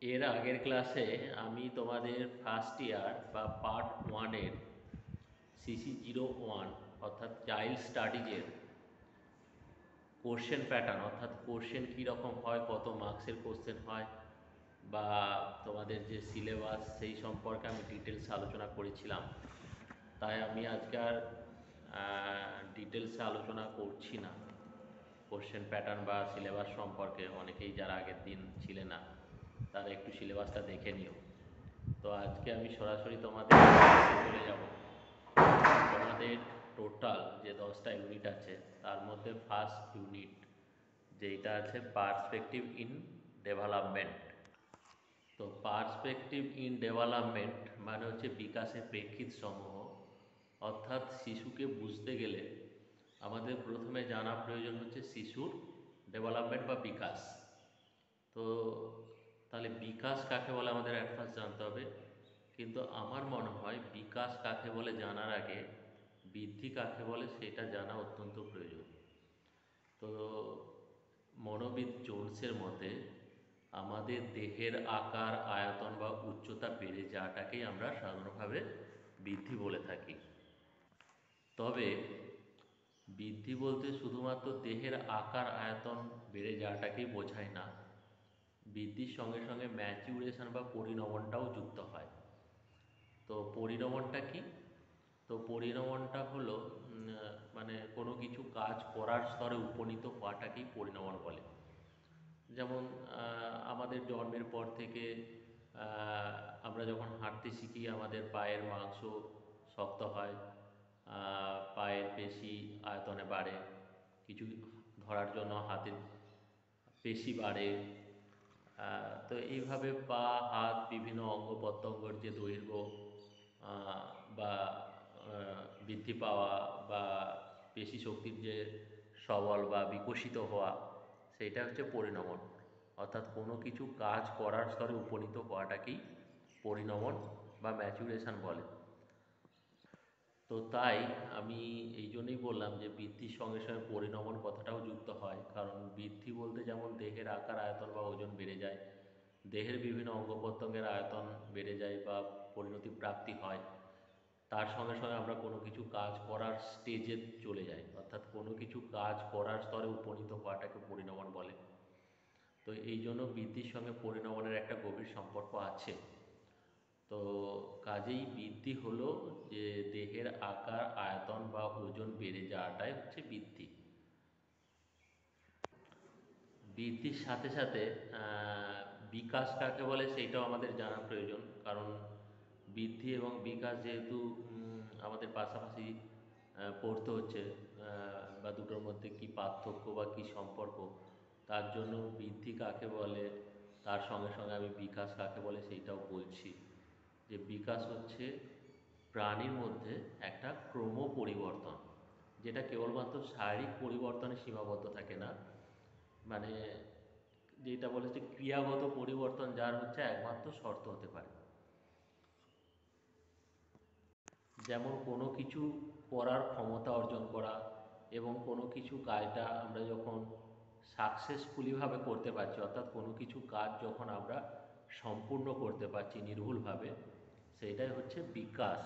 এর আগের ক্লাসে আমি তোমাদের ফার্স্ট ইয়ার বা পার্ট ওয়ানের CC01 অর্থাৎ চাইল্ড স্টাডিজের কোশ্চেন প্যাটার্ন অর্থাৎ কোশ্চেন কীরকম হয়, কত মার্কসের কোশ্চেন হয় বা তোমাদের যে সিলেবাস সেই সম্পর্কে আমি ডিটেলস আলোচনা করেছিলাম। তাই আমি আজকে আর ডিটেলসে আলোচনা করছি না কোশ্চেন প্যাটার্ন বা সিলেবাস সম্পর্কে। অনেকেই যারা আগের দিন ছিলে না তারা একটু সিলেবাসটা দেখে নিও। তো আজকে আমি সরাসরি তোমাদের চলে যাব। তোমাদের টোটাল যে 10টা ইউনিট আছে তার মধ্যে ফার্স্ট ইউনিট যেটা আছে পার্সপেক্টিভ ইন ডেভেলপমেন্ট। তো পার্সপেক্টিভ ইন ডেভেলপমেন্ট মানে হচ্ছে বিকাশের প্রেক্ষিত সমূহ। অর্থাৎ শিশুকে বুঝতে গেলে আমাদের প্রথমে জানা প্রয়োজন হচ্ছে শিশুর ডেভেলপমেন্ট বা বিকাশ। তো তাহলে বিকাশ কাকে বলে আমাদের অ্যাট ফার্স্ট জানতে হবে। কিন্তু আমার মনে হয় বিকাশ কাকে বলে জানার আগে বৃদ্ধি কাকে বলে সেটা জানা অত্যন্ত প্রয়োজন। তো মনোবিদ জোনসের মতে আমাদের দেহের আকার, আয়তন বা উচ্চতা বেড়ে যাওয়াটাকেই আমরা সাধারণভাবে বৃদ্ধি বলে থাকি। তবে বৃদ্ধি বলতে শুধুমাত্র দেহের আকার আয়তন বেড়ে যাওয়াটাকেই বোঝায় না, বৃদ্ধির সঙ্গে সঙ্গে ম্যাচিউরেশন বা পরিণমনটাও যুক্ত হয়। তো পরিণমনটা কি? তো পরিণমনটা হলো মানে কোনো কিছু কাজ করার স্তরে উপনীত হওয়াটাকেই পরিণমন বলে। যেমন আমাদের জন্মের পর থেকে আহ, আমরা যখন হাঁটতে শিখি আমাদের পায়ের মাংস শক্ত হয়, পায়ের পেশি আয়তনে বাড়ে, কিছু ধরার জন্য হাতের পেশি বাড়ে। তো এইভাবে পা, হাত, বিভিন্ন অঙ্গ প্রত্যঙ্গর যে দৈর্ঘ্য আহ, বা বৃদ্ধি পাওয়া বা পেশি শক্তির যে সবল বা বিকশিত হওয়া, সেইটা হচ্ছে পরিণমন। অর্থাৎ কোনো কিছু কাজ করার স্তরে উপনীত হওয়াটাকেই পরিণমন বা ম্যাচুরেশন বলে। তো তাই আমি এই জন্যই বললাম যে বৃদ্ধির সঙ্গে সঙ্গে পরিণমন কথাটাও যুক্ত হয়, কারণ বৃদ্ধি বলতে যেমন দেহের আকার, আয়তন বা ওজন বেড়ে যায়, দেহের বিভিন্ন অঙ্গ প্রত্যঙ্গের আয়তন বেড়ে যায় বা পরিণতি প্রাপ্তি হয়, তার সঙ্গে সঙ্গে আমরা কোনো কিছু কাজ করার স্টেজে চলে যাই, অর্থাৎ কোনো কিছু কাজ করার স্তরে উপনীত হওয়াটাকে পরিণমন বলে। তো এই জন্য বৃদ্ধির সঙ্গে পরিণমনের একটা গভীর সম্পর্ক আছে। তো কাজেই বৃদ্ধি হলো যে দেহের আকার, আয়তন বা ওজন বেড়ে যাওয়াটাই হচ্ছে বৃদ্ধি। বৃদ্ধির সাথে সাথে বিকাশ কাকে বলে সেইটাও আমাদের জানা প্রয়োজন, কারণ বৃদ্ধি এবং বিকাশ যেহেতু আমাদের পাশাপাশি পড়তে হচ্ছে, বা দুটোর মধ্যে কি পার্থক্য বা কি সম্পর্ক, তার জন্য বৃদ্ধি কাকে বলে তার সঙ্গে সঙ্গে আমি বিকাশ কাকে বলে সেইটাও বলছি। যে বিকাশ হচ্ছে প্রাণীর মধ্যে একটা ক্রম পরিবর্তন, যেটা কেবলমাত্র শারীরিক পরিবর্তনে সীমাবদ্ধ থাকে না, মানে যেটা বলেছে ক্রিয়াগত পরিবর্তন, যার হচ্ছে একমাত্র শর্ত হতে পারে। যেমন কোনো কিছু করার ক্ষমতা অর্জন করা এবং কোনো কিছু কাজটা আমরা যখন সাকসেসফুলিভাবে করতে পারছি, অর্থাৎ কোনো কিছু কাজ যখন আমরা সম্পূর্ণ করতে পারছি নির্ভুলভাবে, সেইটাই হচ্ছে বিকাশ।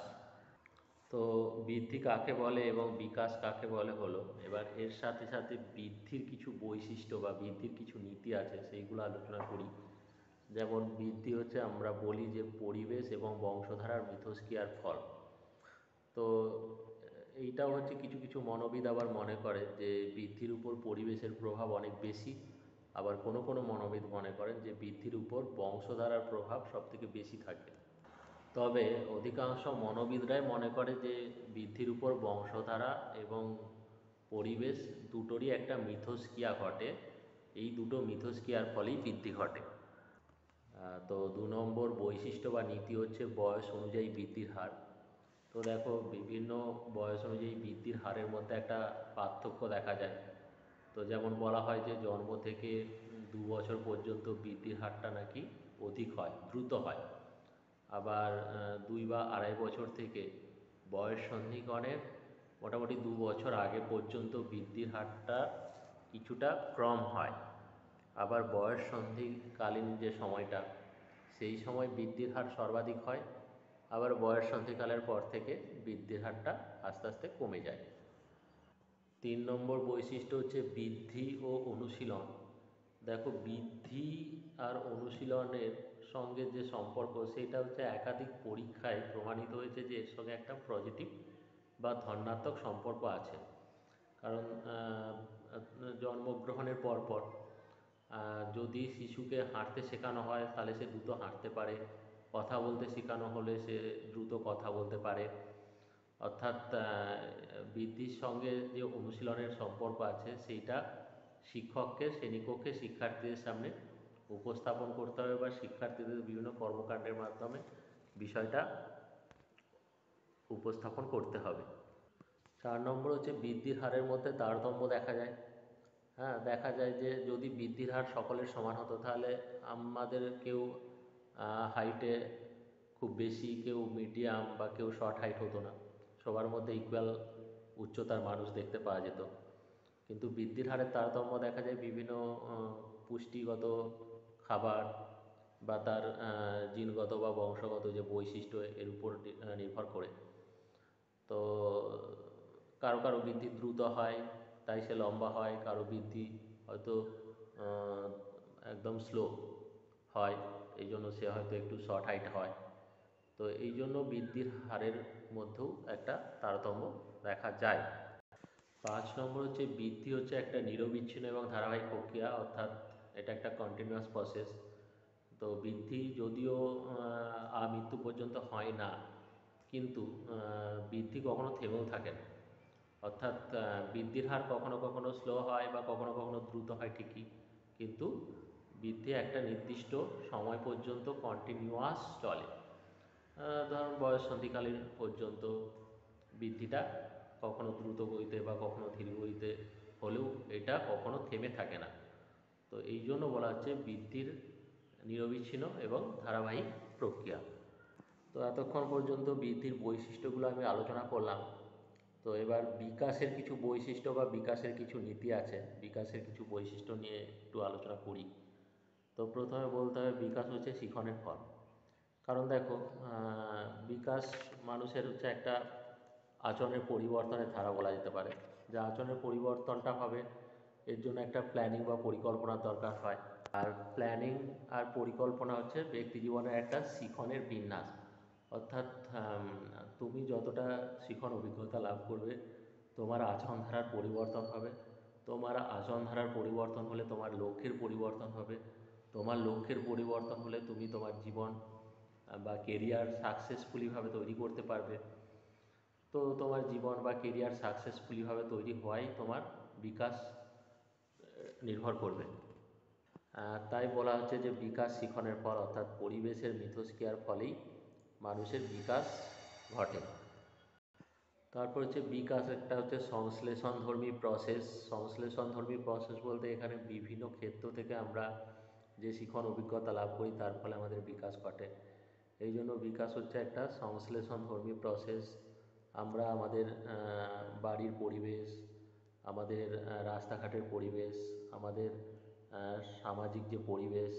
তো বৃদ্ধি কাকে বলে এবং বিকাশ কাকে বলে হলো, এবার এর সাথে সাথে বৃদ্ধির কিছু বৈশিষ্ট্য বা বৃদ্ধির কিছু নীতি আছে সেইগুলো আলোচনা করি। যেমন বৃদ্ধি হচ্ছে আমরা বলি যে পরিবেশ এবং বংশধারার মিথস্ক্রিয়ার ফল। তো এইটাও হচ্ছে কিছু কিছু মনোবিদ আবার মনে করে যে বৃদ্ধির উপর পরিবেশের প্রভাব অনেক বেশি, আবার কোনো কোনো মনোবিদ মনে করেন যে বৃদ্ধির উপর বংশধারার প্রভাব সবথেকে বেশি থাকে। তবে অধিকাংশ মনোবিদরাই মনে করে যে বৃদ্ধির উপর বংশধারা এবং পরিবেশ দুটোরই একটা মিথস্ক্রিয়া ঘটে, এই দুটো মিথস্ক্রিয়ার ফলেই বৃদ্ধি ঘটে। তো 2 নম্বর বৈশিষ্ট্য বা নীতি হচ্ছে বয়স অনুযায়ী বৃদ্ধির হার। তো দেখো বিভিন্ন বয়স অনুযায়ী বৃদ্ধির হারের মধ্যে একটা পার্থক্য দেখা যায়। তো যেমন বলা হয় যে জন্ম থেকে 2 বছর পর্যন্ত বৃদ্ধির হারটা নাকি অধিক হয়, দ্রুত হয়। আবার 2 বা আড়াই বছর থেকে বয়স সন্ধিক্ষণের মোটামুটি 2 বছর আগে পর্যন্ত বৃদ্ধির হারটা কিছুটা কম হয়। আবার বয়স সন্ধিকালীন যে সময়টা সেই সময় বৃদ্ধির হার সর্বাধিক হয়, আবার বয়ঃসন্ধিকালের পর থেকে বৃদ্ধির হারটা আস্তে আস্তে কমে যায়। 3 নম্বর বৈশিষ্ট্য হচ্ছে বৃদ্ধি ও অনুশীলন। দেখো, বৃদ্ধি আর অনুশীলনের সঙ্গে যে সম্পর্ক, সেটা হচ্ছে একাধিক পরীক্ষায় প্রমাণিত হয়েছে যে এর সঙ্গে একটা পজিটিভ বা ধনাত্মক সম্পর্ক আছে। কারণ জন্মগ্রহণের পরপর যদি শিশুকে হাঁটতে শেখানো হয় তাহলে সে দ্রুত হাঁটতে পারে, কথা বলতে শেখানো হলে সে দ্রুত কথা বলতে পারে। অর্থাৎ বৃদ্ধির সঙ্গে যে অনুশীলনের সম্পর্ক আছে সেইটা শিক্ষককে শ্রেণীকক্ষে শিক্ষার্থীদের সামনে উপস্থাপন করতে হবে বা শিক্ষার্থীদের বিভিন্ন কর্মকাণ্ডের মাধ্যমে বিষয়টা উপস্থাপন করতে হবে। 4 নম্বর হচ্ছে বৃদ্ধির হারের মধ্যে তারতম্য দেখা যায়। হ্যাঁ, দেখা যায় যে যদি বৃদ্ধির হার সকলের সমান হতো তাহলে আমাদের কেউ হাইটে খুব বেশি, কেউ মিডিয়াম বা কেউ শর্ট হাইট হতো না, সবার মধ্যে ইকুয়াল উচ্চতার মানুষ দেখতে পাওয়া যেত। কিন্তু বৃদ্ধির হারের তারতম্য দেখা যায় বিভিন্ন পুষ্টিগত খাবার বা তার জিনগত বা বংশগত যে বৈশিষ্ট্য এর উপর নির্ভর করে। তো কারো কারো বৃদ্ধি দ্রুত হয় তাই সে লম্বা হয়, কারো বৃদ্ধি হয়তো একদম স্লো হয়, এই জন্য সে হয়তো একটু শর্ট হাইট হয়। তো এই জন্য বৃদ্ধির হারের মধ্যেও একটা তারতম্য দেখা যায়। 5 নম্বর হচ্ছে বৃদ্ধি হচ্ছে একটা নিরবিচ্ছিন্ন এবং ধারাবাহিক প্রক্রিয়া, অর্থাৎ এটা একটা কন্টিনিউয়াস প্রসেস। তো বৃদ্ধি যদিও আমৃত্যু পর্যন্ত হয় না, কিন্তু বৃদ্ধি কখনো থেমেও থাকে না। অর্থাৎ বৃদ্ধির হার কখনো কখনো স্লো হয় বা কখনো কখনো দ্রুত হয় ঠিকই, কিন্তু বৃদ্ধি একটা নির্দিষ্ট সময় পর্যন্ত কন্টিনিউয়াস চলে। ধরুন বয়ঃসন্ধিকালীন পর্যন্ত বৃদ্ধিটা কখনো দ্রুত গতিতে বা কখনো ধীর গতিতে হলেও এটা কখনো থেমে থাকে না। তো এই জন্য বলা হচ্ছে বৃদ্ধির নিরবিচ্ছিন্ন এবং ধারাবাহিক প্রক্রিয়া। তো এতক্ষণ পর্যন্ত বৃদ্ধির বৈশিষ্ট্যগুলো আমি আলোচনা করলাম। তো এবার বিকাশের কিছু বৈশিষ্ট্য বা বিকাশের কিছু নীতি আছে, বিকাশের কিছু বৈশিষ্ট্য নিয়ে একটু আলোচনা করি। তো প্রথমে বলতে হবে বিকাশ হচ্ছে শিখনের ফল। কারণ দেখো, বিকাশ মানুষের হচ্ছে একটা আচরণের পরিবর্তনের ধারা বলা যেতে পারে। যে আচরণের পরিবর্তনটা হবে এর জন্য একটা প্ল্যানিং বা পরিকল্পনার দরকার হয়। আর প্ল্যানিং আর পরিকল্পনা হচ্ছে ব্যক্তি জীবনের একটা শিখনের বিন্যাস। অর্থাৎ তুমি যতটা শিখন অভিজ্ঞতা লাভ করবে তোমার আচরণধারার পরিবর্তন হবে, তোমার আচরণধারার পরিবর্তন হলে তোমার লক্ষ্যের পরিবর্তন হবে, তোমার লক্ষ্যের পরিবর্তন হলে তুমি তোমার জীবন বা কেরিয়ার সাকসেসফুলিভাবে তৈরি করতে পারবে। তো তোমার জীবন বা কেরিয়ার সাকসেসফুলিভাবে তৈরি হওয়াই তোমার বিকাশ নির্ভর করবে। তাই বলা হচ্ছে যে বিকাশ শিখনের ফল, অর্থাৎ পরিবেশের মিথস্ক্রিয়ার ফলেই মানুষের বিকাশ ঘটে। তারপর হচ্ছে বিকাশ একটা হচ্ছে সংশ্লেষণধর্মী প্রসেস। সংশ্লেষণধর্মী প্রসেস বলতে এখানে বিভিন্ন ক্ষেত্র থেকে আমরা যে শিখন অভিজ্ঞতা লাভ করি তার ফলে আমাদের বিকাশ ঘটে। এই জন্য বিকাশ হচ্ছে একটা সংশ্লেষণধর্মী প্রসেস। আমরা আমাদের বাড়ির পরিবেশ, আমাদের রাস্তাঘাটের পরিবেশ, আমাদের সামাজিক যে পরিবেশ,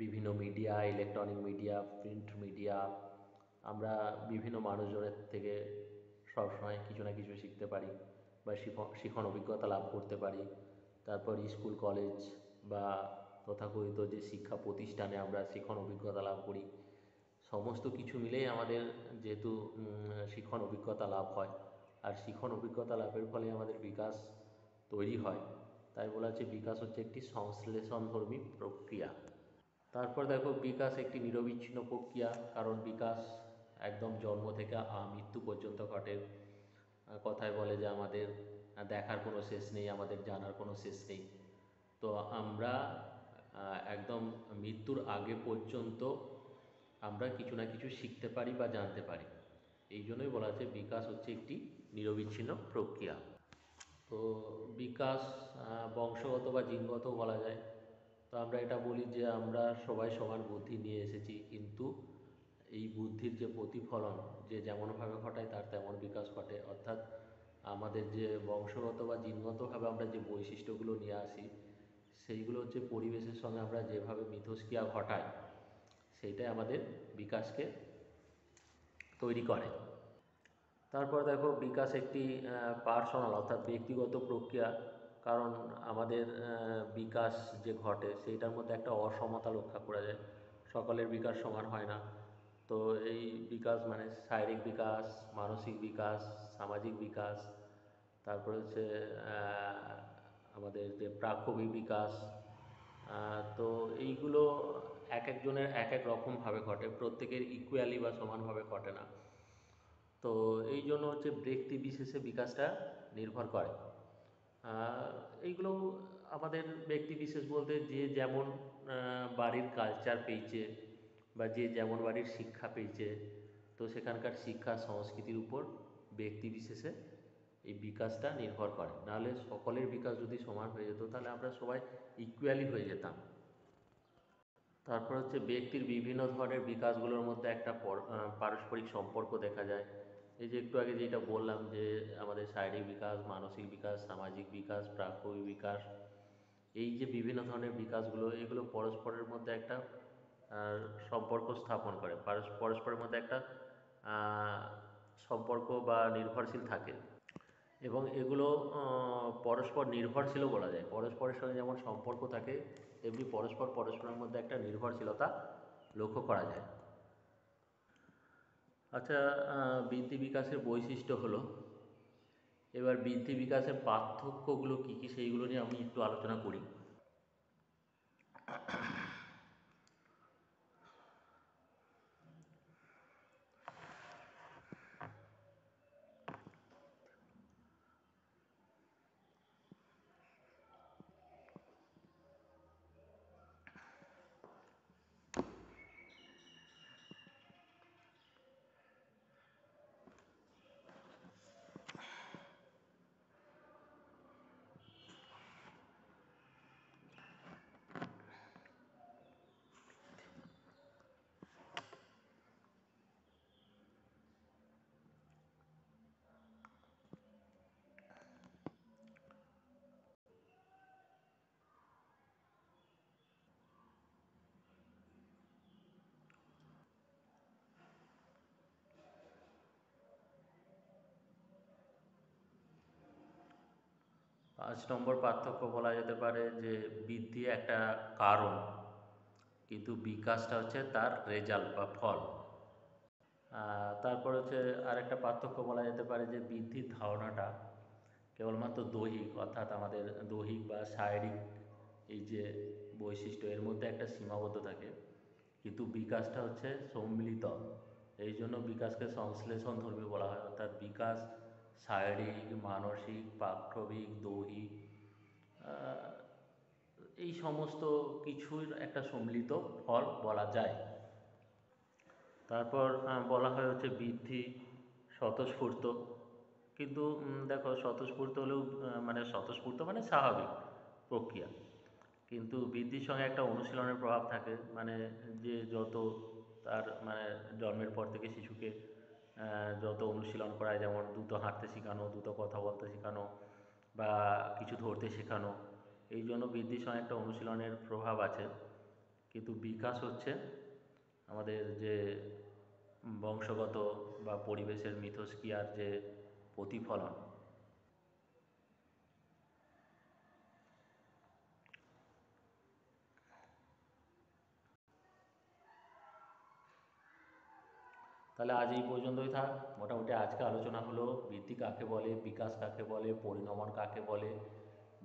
বিভিন্ন media, electronic media, print media, আমরা বিভিন্ন মানুষজনের থেকে সবসময় কিছু না কিছু শিখতে পারি বা শিখন অভিজ্ঞতা লাভ করতে পারি। তারপর স্কুল কলেজ বা তথাকথিত যে শিক্ষা প্রতিষ্ঠানে আমরা শিখন অভিজ্ঞতা লাভ করি, সমস্ত কিছু মিলেই আমাদের যেহেতু শিখন অভিজ্ঞতা লাভ হয়, আর শিখন অভিজ্ঞতা লাভের ফলে আমাদের বিকাশ তৈরি হয়। তাই বলা হচ্ছে বিকাশ হচ্ছে একটি সংশ্লেষণধর্মী প্রক্রিয়া। তারপর দেখো, বিকাশ একটি নিরবিচ্ছিন্ন প্রক্রিয়া, কারণ বিকাশ একদম জন্ম থেকে মৃত্যু পর্যন্ত ঘটে। কথায় বলে যে আমাদের দেখার কোনো শেষ নেই, আমাদের জানার কোনো শেষ নেই। তো আমরা একদম মৃত্যুর আগে পর্যন্ত আমরা কিছু না কিছু শিখতে পারি বা জানতে পারি। এই জন্যই বলা হচ্ছে বিকাশ হচ্ছে একটি নিরবিচ্ছিন্ন প্রক্রিয়া। তো বিকাশ বংশগত বা জিনগত বলা যায়। তো আমরা এটা বলি যে আমরা সবাই সমান বুদ্ধি নিয়ে এসেছি, কিন্তু এই বুদ্ধির যে প্রতিফলন যে যেমনভাবে ঘটায় তার তেমন বিকাশ ঘটে। অর্থাৎ আমাদের যে বংশগত বা জিনগতভাবে আমরা যে বৈশিষ্ট্যগুলো নিয়ে আসি সেইগুলো হচ্ছে পরিবেশের সঙ্গে আমরা যেভাবে মিথস্ক্রিয়া ঘটাই সেইটাই আমাদের বিকাশকে তৈরি করে। তারপর দেখো, বিকাশ একটি পার্সোনাল অর্থাৎ ব্যক্তিগত প্রক্রিয়া। কারণ আমাদের বিকাশ যে ঘটে সেইটার মধ্যে একটা অসমতা লক্ষ্য করা যায়। সকলের বিকাশ সমান হয় না। তো এই বিকাশ মানে শারীরিক বিকাশ, মানসিক বিকাশ, সামাজিক বিকাশ, তারপর হচ্ছে আমাদের যে প্রাক্ষবিক বিকাশ। তো এইগুলো এক একজনের এক এক রকমভাবে ঘটে, প্রত্যেকের ইকুয়ালি বা সমানভাবে ঘটে না। তো এই জন্য হচ্ছে ব্যক্তি বিশেষে বিকাশটা নির্ভর করে। আহ, এইগুলো আমাদের ব্যক্তি বিশেষ বলতে যে যেমন বাড়ির কালচার পেয়েছে বা যে যেমন বাড়ির শিক্ষা পেয়েছে, তো সেখানকার শিক্ষা সংস্কৃতির উপর ব্যক্তি বিশেষে এই বিকাশটা নির্ভর করে। নাহলে সকলের বিকাশ যদি সমান হয়ে যেত তাহলে আমরা সবাই ইকুয়ালি হয়ে যেতাম। তারপর হচ্ছে ব্যক্তির বিভিন্ন ধরনের বিকাশগুলোর মধ্যে একটা পারস্পরিক সম্পর্ক দেখা যায়। এই যে একটু আগে যেটা বললাম যে আমাদের শারীরিক বিকাশ, মানসিক বিকাশ, সামাজিক বিকাশ, প্রাত্যমিক বিকাশ, এই যে বিভিন্ন ধরনের বিকাশগুলো, এগুলো পরস্পরের মধ্যে একটা সম্পর্ক স্থাপন করে, পরস্পরের মধ্যে একটা আহ, সম্পর্ক বা নির্ভরশীল থাকে। এবং এগুলো পরস্পর নির্ভরশীলও বলা যায়। পরস্পরের সঙ্গে যেমন সম্পর্ক থাকে, তেমনি পরস্পরের মধ্যে একটা নির্ভরশীলতা লক্ষ্য করা যায়। আচ্ছা, বৃদ্ধি বিকাশের বৈশিষ্ট্য হলো, এবার বৃদ্ধি বিকাশের পার্থক্যগুলো কী কী সেইগুলো নিয়ে আমি একটু আলোচনা করি। 5 নম্বর পার্থক্য বলা যেতে পারে যে বৃদ্ধি একটা কারণ, কিন্তু বিকাশটা হচ্ছে তার রেজাল্ট বা ফল। তারপর হচ্ছে আরেকটা পার্থক্য বলা যেতে পারে যে বৃদ্ধির ধারণাটা কেবলমাত্র দৈহিক, অর্থাৎ আমাদের দৈহিক বা শারীরিক এই যে বৈশিষ্ট্য, এর মধ্যে একটা সীমাবদ্ধ থাকে, কিন্তু বিকাশটা হচ্ছে সম্মিলিত। এই জন্য বিকাশকে সংশ্লেষণ ধর্মী বলা হয়, অর্থাৎ বিকাশ শারীরিক, মানসিক, প্রাত্যবিক, দৈহিক, আহ, এই সমস্ত কিছুর একটা সম্মিলিত ফল বলা যায়। তারপর বলা হয় হচ্ছে বৃদ্ধি স্বতঃস্ফূর্ত। কিন্তু দেখো, স্বতঃস্ফূর্ত হলেও মানে স্বতঃস্ফূর্ত মানে স্বাভাবিক প্রক্রিয়া, কিন্তু বৃদ্ধির সঙ্গে একটা অনুশীলনের প্রভাব থাকে। মানে যে যত তার মানে জন্মের পর থেকে শিশুকে যত অনুশীলন করায়, যেমন দ্রুত হাঁটতে শেখানো, দ্রুত কথা বলতে শেখানো, বা কিছু ধরতে শেখানো, এই জন্য বৃদ্ধির সঙ্গে একটা অনুশীলনের প্রভাব আছে। কিন্তু বিকাশ হচ্ছে আমাদের যে বংশগত বা পরিবেশের মিথস্ক্রিয়ার যে প্রতিফলন। তাহলে আজ এই পর্যন্তই থাক। মোটামুটি আজকে আলোচনা হলো বৃদ্ধি কাকে বলে, বিকাশ কাকে বলে, পরিণমন কাকে বলে,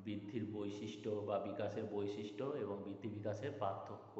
বৃদ্ধির বৈশিষ্ট্য বা বিকাশের বৈশিষ্ট্য এবং বৃদ্ধি বিকাশের পার্থক্য।